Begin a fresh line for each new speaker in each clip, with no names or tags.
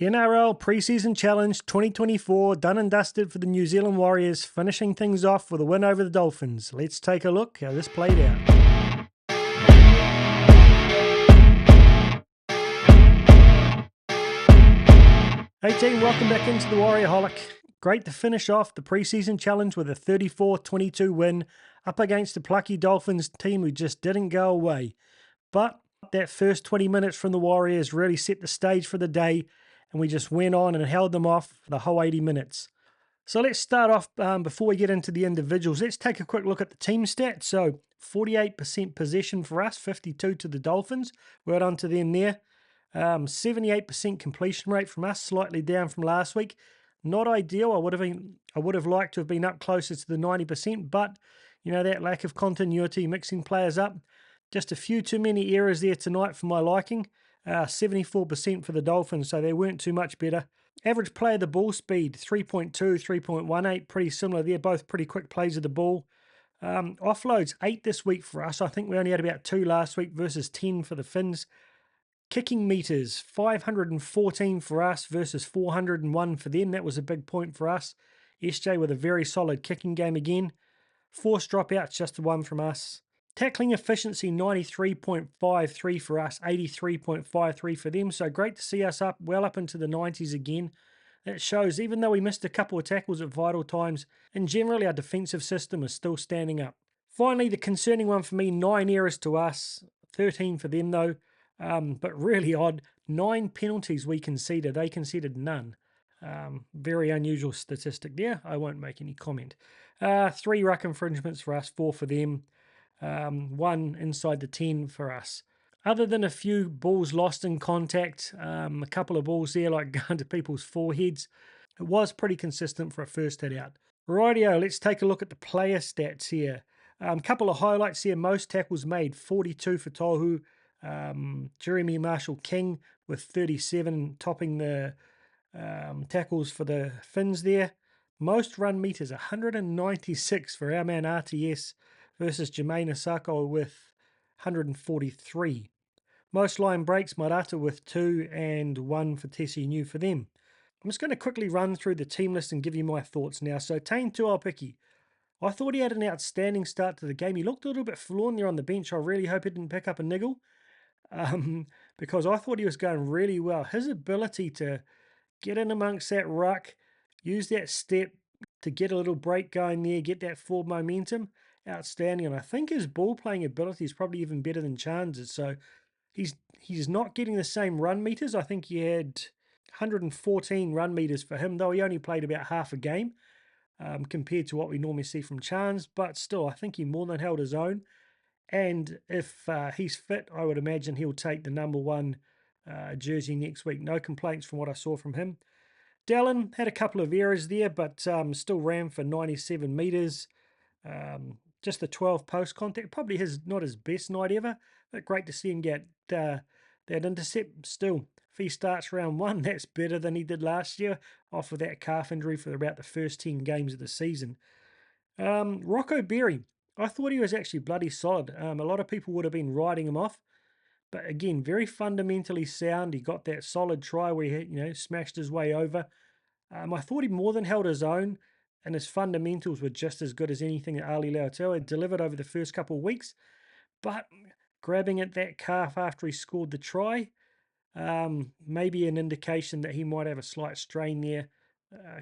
NRL Preseason Challenge 2024 done and dusted for the New Zealand Warriors, finishing things off with a win over the Dolphins. Let's take a look how this played out. Hey team, welcome back into the Warriorholic. Great to finish off the preseason challenge with a 34-22 win up against the plucky Dolphins team who just didn't go away. But that first 20 minutes from the Warriors really set the stage for the day, and we just went on and held them off for the whole 80 minutes. So let's start off, before we get into the individuals, let's take a quick look at the team stats. So 48% possession for us, 52 to the Dolphins. Well done to them there. 78% completion rate from us, slightly down from last week. Not ideal. I would have liked to have been up closer to the 90%, but that lack of continuity, mixing players up. Just a few too many errors there tonight for my liking. 74% for the Dolphins, so they weren't too much better. Average play of the ball speed, 3.2, 3.18, pretty similar there, both pretty quick plays of the ball. Offloads, 8 this week for us. I think we only had about 2 last week versus 10 for the Finns. Kicking meters, 514 for us versus 401 for them. That was a big point for us. SJ with a very solid kicking game again. Forced dropouts, just the one from us. Tackling efficiency, 93.53 for us, 83.53 for them. So great to see us well up into the 90s again. That shows, even though we missed a couple of tackles at vital times, and generally our defensive system is still standing up. Finally, the concerning one for me, 9 errors to us, 13 for them though. But really odd, 9 penalties we conceded. They conceded none. Very unusual statistic there. I won't make any comment. 3 ruck infringements for us, 4 for them. 1 inside the 10 for us. Other than a few balls lost in contact, a couple of balls there like going to people's foreheads, it was pretty consistent for a first hit out. Rightio, let's take a look at the player stats here. A couple of highlights here. Most tackles made, 42 for Tohu. Jeremy Marshall-King with 37, topping the tackles for the Finns there. Most run meters, 196 for our man RTS versus Jermaine Asako with 143. Most line breaks, Marata with 2 and 1 for Tessie New for them. I'm just going to quickly run through the team list and give you my thoughts now. So Tane Tuaupiki, I thought he had an outstanding start to the game. He looked a little bit forlorn there on the bench. I really hope he didn't pick up a niggle, because I thought he was going really well. His ability to get in amongst that ruck, use that step to get a little break going there, get that forward momentum, outstanding. And I think his ball playing ability is probably even better than Chance's. So he's not getting the same run meters. I think he had 114 run meters for him, though he only played about half a game compared to what we normally see from Chance. But still, I think he more than held his own. And if he's fit, I would imagine he'll take the number 1 jersey next week. No complaints from what I saw from him. Dallin had a couple of errors there, but still ran for 97 metres. Just the 12 post contact. Probably not his best night ever, but great to see him get that intercept still. If he starts round 1, that's better than he did last year off of that calf injury for about the first 10 games of the season. Rocco Berry, I thought he was actually bloody solid. A lot of people would have been writing him off, but again, very fundamentally sound. He got that solid try where he smashed his way over. I thought he more than held his own, and his fundamentals were just as good as anything that Ali Lautau had delivered over the first couple of weeks. But grabbing at that calf after he scored the try, maybe an indication that he might have a slight strain there.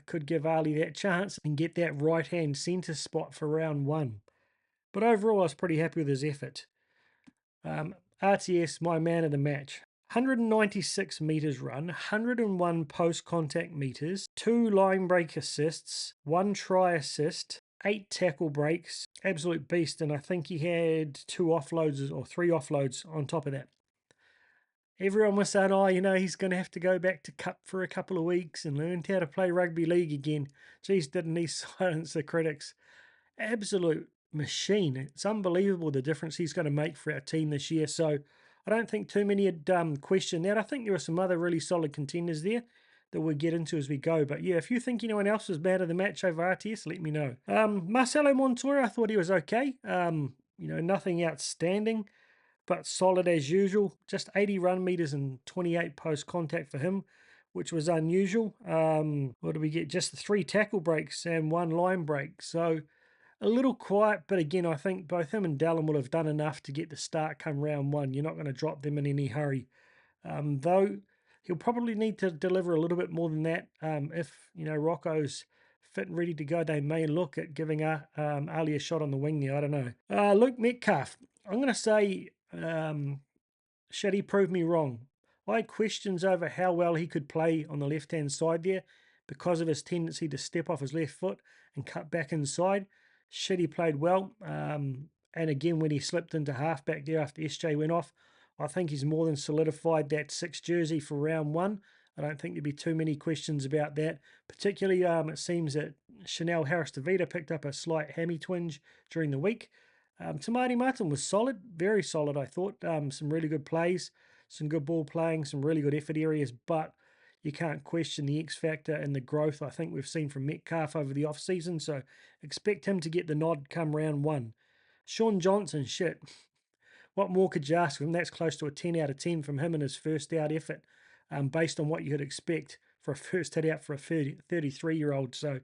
Could give Ali that chance and get that right-hand centre spot for round 1. But overall, I was pretty happy with his effort. RTS, my man of the match. 196 metres run, 101 post-contact metres, 2 line break assists, 1 try assist, 8 tackle breaks. Absolute beast, and I think he had 2 offloads or 3 offloads on top of that. Everyone was saying, he's going to have to go back to Cup for a couple of weeks and learn how to play rugby league again. Geez, didn't he silence the critics? Absolute machine. It's unbelievable the difference he's going to make for our team this year. So I don't think too many had questioned that. I think there were some other really solid contenders there that we'll get into as we go. But yeah, if you think anyone else was bad of the match over RTS, let me know. Marcelo Montoya, I thought he was okay. Nothing outstanding, but solid as usual. Just 80 run meters and 28 post contact for him. which was unusual. What did we get? Just 3 tackle breaks and 1 line break. So a little quiet, but again, I think both him and Dallin will have done enough to get the start come round 1. You're not going to drop them in any hurry. Though he'll probably need to deliver a little bit more than that. If, Rocco's fit and ready to go, they may look at giving Ali a shot on the wing there. I don't know. Luke Metcalf, I'm going to say, should he prove me wrong? I had questions over how well he could play on the left-hand side there because of his tendency to step off his left foot and cut back inside. Shit, he played well. And again, when he slipped into halfback there after SJ went off, I think he's more than solidified that 6 jersey for round 1. I don't think there'd be too many questions about that. Particularly, it seems that Chanel Harris-Tavita picked up a slight hammy twinge during the week. Tamati Martin was solid, very solid, I thought. Some really good plays, some good ball playing, some really good effort areas, but you can't question the X factor and the growth I think we've seen from Metcalf over the off-season, so expect him to get the nod come round 1. Sean Johnson, shit. What more could you ask of him? That's close to a 10 out of 10 from him in his first out effort, based on what you could expect for a first hit out for a 33-year-old. So,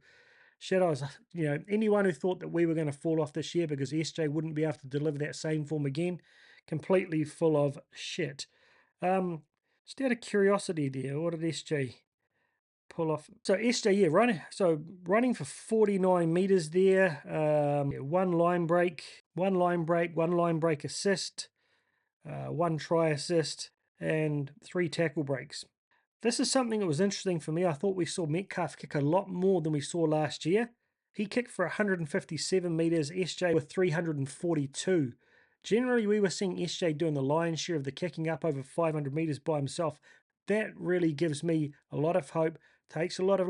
shit, I was, anyone who thought that we were going to fall off this year because SJ wouldn't be able to deliver that same form again, completely full of shit. Just out of curiosity there, what did SJ pull off? So SJ, yeah, running for 49 meters there. 1 line break, 1 line break, 1 line break assist, 1 try assist, and 3 tackle breaks. This is something that was interesting for me. I thought we saw Metcalf kick a lot more than we saw last year. He kicked for 157 metres, SJ with 342. Generally, we were seeing SJ doing the lion's share of the kicking up over 500 metres by himself. That really gives me a lot of hope. Takes a lot of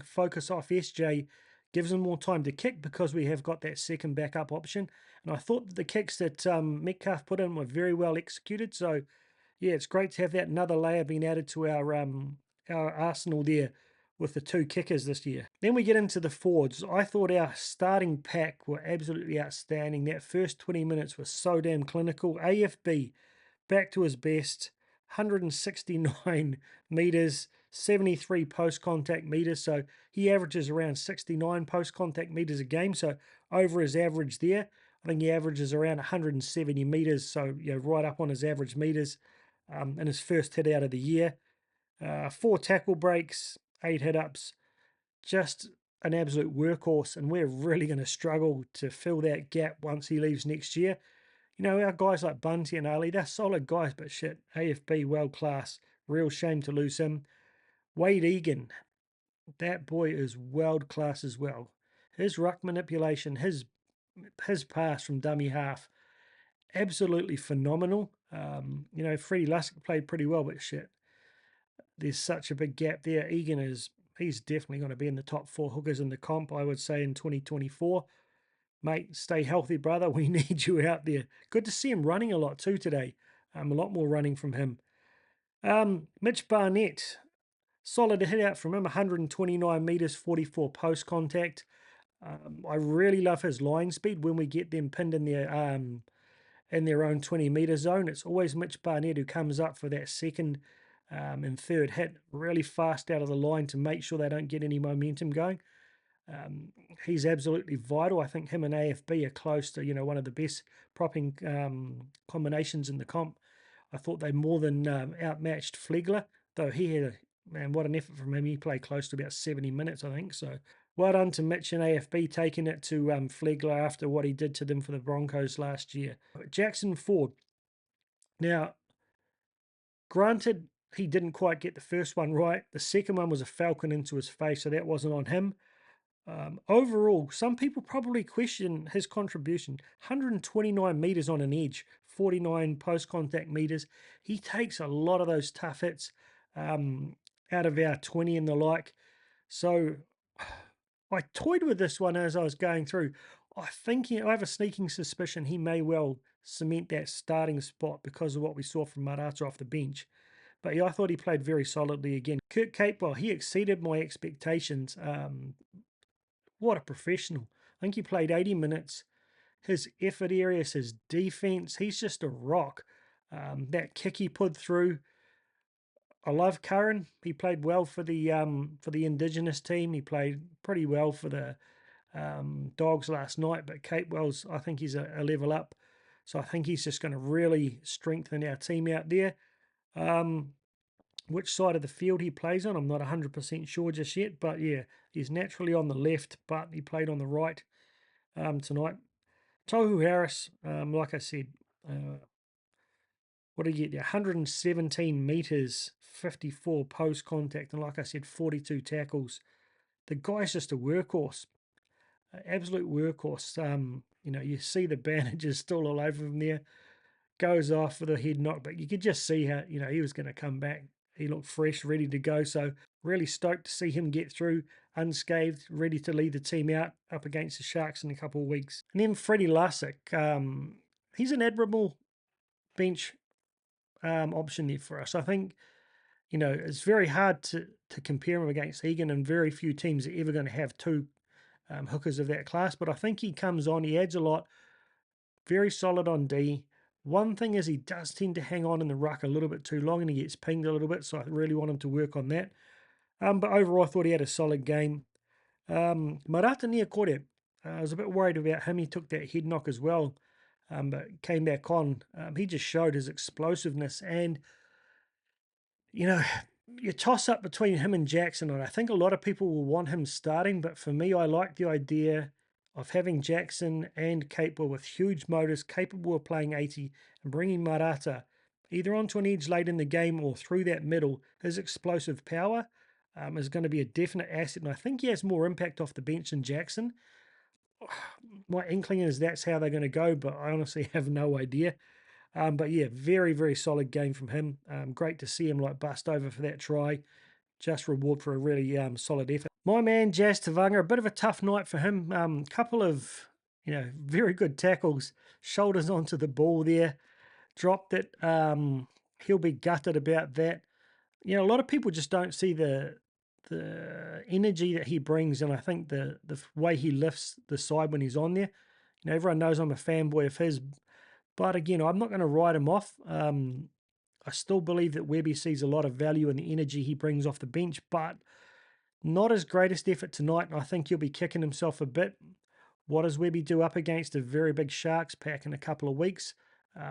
focus off SJ, gives him more time to kick because we have got that second backup option. And I thought that the kicks that Metcalf put in were very well executed. So yeah, it's great to have that another layer being added to our arsenal there with the 2 kickers this year. Then we get into the forwards. I thought our starting pack were absolutely outstanding. That first 20 minutes was so damn clinical. AFB, back to his best, 169 metres, 73 post-contact metres. So he averages around 69 post-contact metres a game. So over his average there. I think he averages around 170 metres. So right up on his average metres. In his first hit out of the year. 4 tackle breaks, 8 hit-ups. Just an absolute workhorse, and we're really going to struggle to fill that gap once he leaves next year. Our guys like Bunty and Ali, they're solid guys, but shit, AFB world class. Real shame to lose him. Wade Egan, that boy is world class as well. His ruck manipulation, his pass from dummy half, absolutely phenomenal. Freddie Lusk played pretty well, but shit, there's such a big gap there. Egan he's definitely going to be in the top 4 hookers in the comp, I would say, in 2024. Mate, stay healthy, brother. We need you out there. Good to see him running a lot too today. A lot more running from him. Mitch Barnett, solid hit out from him, 129 metres, 44 post contact. I really love his line speed when we get them pinned in their own 20-metre zone. It's always Mitch Barnett who comes up for that second and third hit, really fast out of the line to make sure they don't get any momentum going. He's absolutely vital. I think him and AFB are close to, one of the best propping combinations in the comp. I thought they more than outmatched Flegler, though he had, what an effort from him. He played close to about 70 minutes, I think. So well done to Mitch and AFB taking it to Flegler after what he did to them for the Broncos last year. Jackson Ford. Now, granted, he didn't quite get the first one right. The second one was a falcon into his face, so that wasn't on him. Overall, some people probably question his contribution. 129 metres on an edge, 49 post-contact metres. He takes a lot of those tough hits out of our 20 and the like. So I toyed with this one as I was going through. I have a sneaking suspicion he may well cement that starting spot because of what we saw from Marata off the bench. But yeah, I thought he played very solidly again. Kurt Capewell, he exceeded my expectations. What a professional. I think he played 80 minutes. His effort areas, his defense, he's just a rock. That kick he put through, I love Curran. He played well for the Indigenous team. He played pretty well for the Dogs last night, but Kate Wells, I think he's a level up. So I think he's just going to really strengthen our team out there. Which side of the field he plays on, I'm not 100% sure just yet, but yeah, he's naturally on the left, but he played on the right tonight. Tohu Harris, like I said, what did he get there? 117 metres, 54 post contact, and like I said, 42 tackles. The guy's just a workhorse, absolute workhorse. You see the bandages still all over him there. Goes off with a head knock, but you could just see how, he was going to come back. He looked fresh, ready to go. So really stoked to see him get through unscathed, ready to lead the team out up against the Sharks in a couple of weeks. And then Freddie Lussick, he's an admirable bench option there for us. I think, it's very hard to compare him against Egan, and very few teams are ever going to have two hookers of that class. But I think he comes on, he adds a lot, very solid on D. One thing is he does tend to hang on in the ruck a little bit too long and he gets pinged a little bit, so I really want him to work on that. But overall, I thought he had a solid game. Marata Niakore, I was a bit worried about him. He took that head knock as well, but came back on. He just showed his explosiveness, and you toss up between him and Jackson, and I think a lot of people will want him starting, but for me, I like the idea of having Jackson and Capewell with huge motors, capable of playing 80, and bringing Marata either onto an edge late in the game or through that middle. His explosive power is going to be a definite asset, and I think he has more impact off the bench than Jackson. My inkling is that's how they're going to go, but I honestly have no idea. But yeah, very, very solid game from him. Great to see him bust over for that try. Just reward for a really solid effort. My man, Jazz Tavanga, a bit of a tough night for him. Couple of, very good tackles. Shoulders onto the ball there. Dropped it. He'll be gutted about that. A lot of people just don't see the energy that he brings, and I think the way he lifts the side when he's on there. Everyone knows I'm a fanboy of his, but again, I'm not going to write him off. I still believe that Webby sees a lot of value in the energy he brings off the bench, but not his greatest effort tonight, and I think he'll be kicking himself a bit. What does Webby do up against a very big Sharks pack in a couple of weeks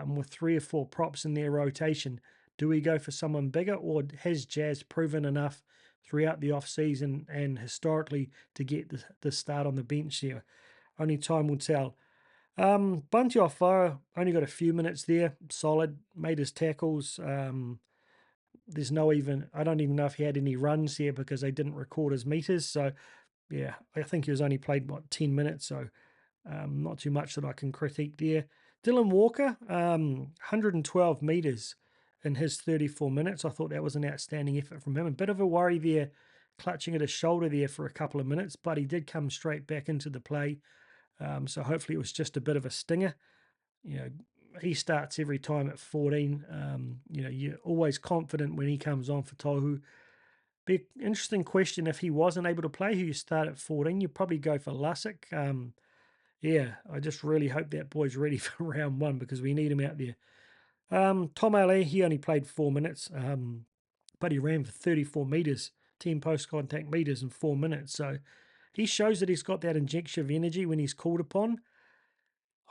with 3 or 4 props in their rotation? Do we go for someone bigger, or has Jazz proven enough throughout the off-season and historically to get the start on the bench here? Only time will tell. Bunty Ofara only got a few minutes there, solid, made his tackles. There's I don't even know if he had any runs here because they didn't record his meters. So, yeah, I think he was only played, 10 minutes. So, not too much that I can critique there. Dylan Walker, 112 meters in his 34 minutes. I thought that was an outstanding effort from him. A bit of a worry there, clutching at his shoulder there for a couple of minutes, but he did come straight back into the play. So hopefully it was just a bit of a stinger. He starts every time at 14. You're always confident when he comes on for Tohu. Be an interesting question if he wasn't able to play, who you start at 14. You'd probably go for Lussick. I just really hope that boy's ready for round 1 because we need him out there. Tom Ale, he only played 4 minutes, but he ran for 34 metres, 10 post-contact metres in 4 minutes. So he shows that he's got that injection of energy when he's called upon.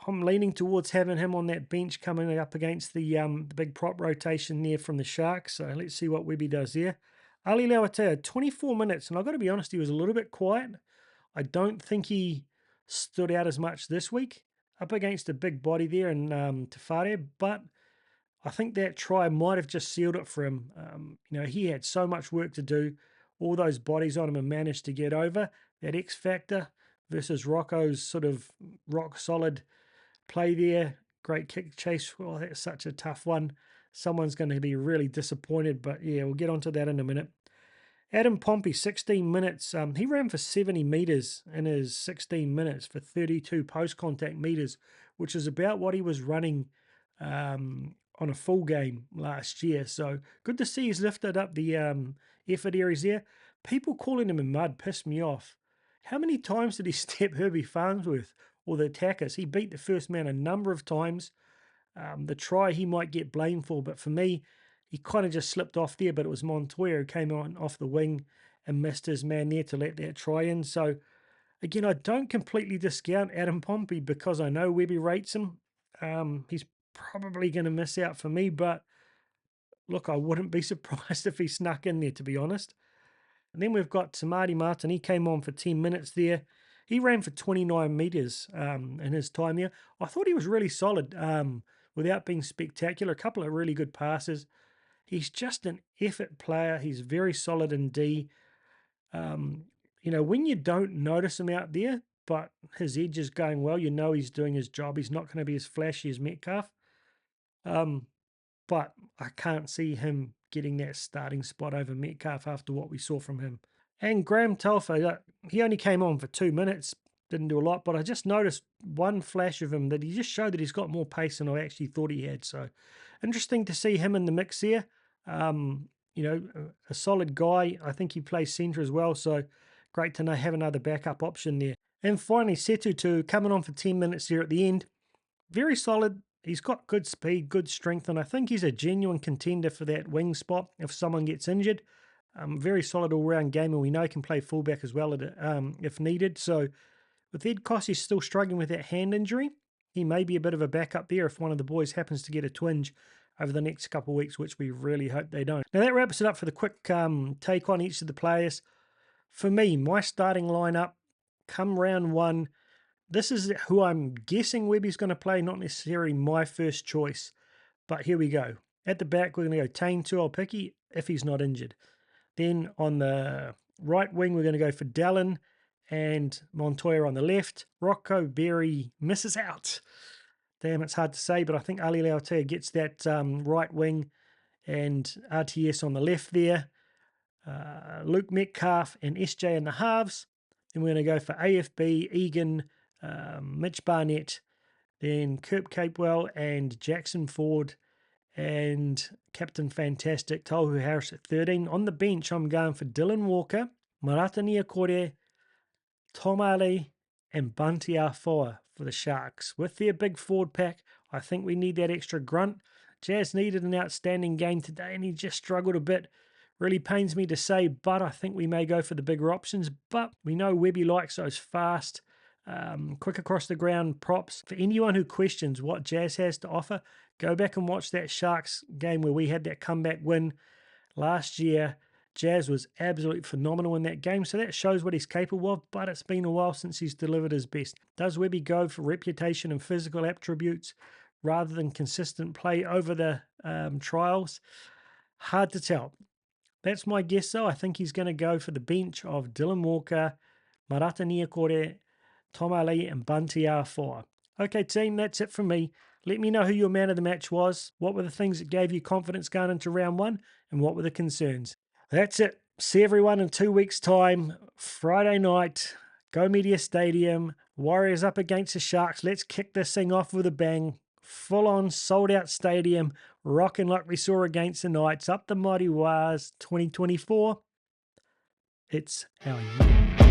I'm leaning towards having him on that bench coming up against the big prop rotation there from the Sharks. So let's see what Webby does there. Ali Lauatea, 24 minutes, and I've got to be honest, he was a little bit quiet. I don't think he stood out as much this week up against a big body there in Tafare, but I think that try might have just sealed it for him. He had so much work to do, all those bodies on him, and managed to get over that X factor versus Rocco's sort of rock solid play there. Great kick chase. Well, that's such a tough one. Someone's going to be really disappointed, but yeah, we'll get onto that in a minute. Adam Pompey, 16 minutes. He ran for 70 metres in his 16 minutes for 32 post-contact metres, which is about what he was running on a full game last year. So good to see he's lifted up the effort areas there. People calling him a mud pissed me off. How many times did he step Herbie Farnsworth or the attackers? He beat the first man a number of times. The try he might get blamed for, but for me, He kind of just slipped off there, but it was Montoya who came on off the wing and missed his man there to let that try in. So, again, I don't completely discount Adam Pompey because I know Webby rates him. He's probably going to miss out for me, but look, I wouldn't be surprised if he snuck in there, to be honest. And then we've got Tamati Martin. He came on for 10 minutes there. He ran for 29 metres in his time there. I thought he was really solid without being spectacular. A couple of really good passes. He's just an effort player. He's very solid in D. You know, when you don't notice him out there, but his edge is going well, you know he's doing his job. He's not going to be as flashy as Metcalf. But I can't see him getting that starting spot over Metcalf after what we saw from him. And Graham Telfer, he only came on for 2 minutes, didn't do a lot, but I just noticed one flash of him that he just showed that he's got more pace than I actually thought he had. So interesting to see him in the mix here. You know, a solid guy. I think he plays centre as well, so great to know have another backup option there. And finally, Setutu coming on for 10 minutes here at the end. Very solid. He's got good speed, good strength, and I think he's a genuine contender for that wing spot if someone gets injured. Very solid all-round gamer. We know he can play fullback as well if needed. So with Ed Kossy still struggling with that hand injury, he may be a bit of a backup there if one of the boys happens to get a twinge over the next couple of weeks, which we really hope they don't. Now that wraps it up for the quick take on each of the players. For me, my starting lineup come round one, this is who I'm guessing Webby's going to play, not necessarily my first choice. But here we go. At the back, we're going to go Tane Tuolpiki if he's not injured. Then on the right wing, we're going to go for Dallin and Montoya on the left. Rocco Berry misses out. Damn, it's hard to say, but I think Ali Lautea gets that right wing and RTS on the left there. Luke Metcalf and SJ in the halves. Then we're going to go for AFB, Egan, Mitch Barnett, then Kirk Capewell and Jackson Ford and Captain Fantastic, Tohu Harris at 13. On the bench, I'm going for Dylan Walker, Marata Niakore, Tom Ali, and Bunty Afoa for the Sharks. With their big forward pack, I think we need that extra grunt. Jazz needed an outstanding game today, and he just struggled a bit. Really pains me to say, but I think we may go for the bigger options. But we know Webby likes those fast, quick across the ground props. For anyone who questions what Jazz has to offer, go back and watch that Sharks game where we had that comeback win last year. Jazz was absolutely phenomenal in that game, so that shows what he's capable of, but it's been a while since he's delivered his best. Does Webby go for reputation and physical attributes rather than consistent play over the trials? Hard to tell. That's my guess, though. I think he's going to go for the bench of Dylan Walker, Marata Niakore, Tom Ali, and Bunty Afoa. Okay, team, that's it from me. Let me know who your man of the match was. What were the things that gave you confidence going into round one? And what were the concerns? That's it. See everyone in 2 weeks' time. Friday night, Go Media Stadium. Warriors up against the Sharks. Let's kick this thing off with a bang. Full-on, sold-out stadium. Rocking like we saw against the Knights. Up the mighty Wars 2024. It's our year.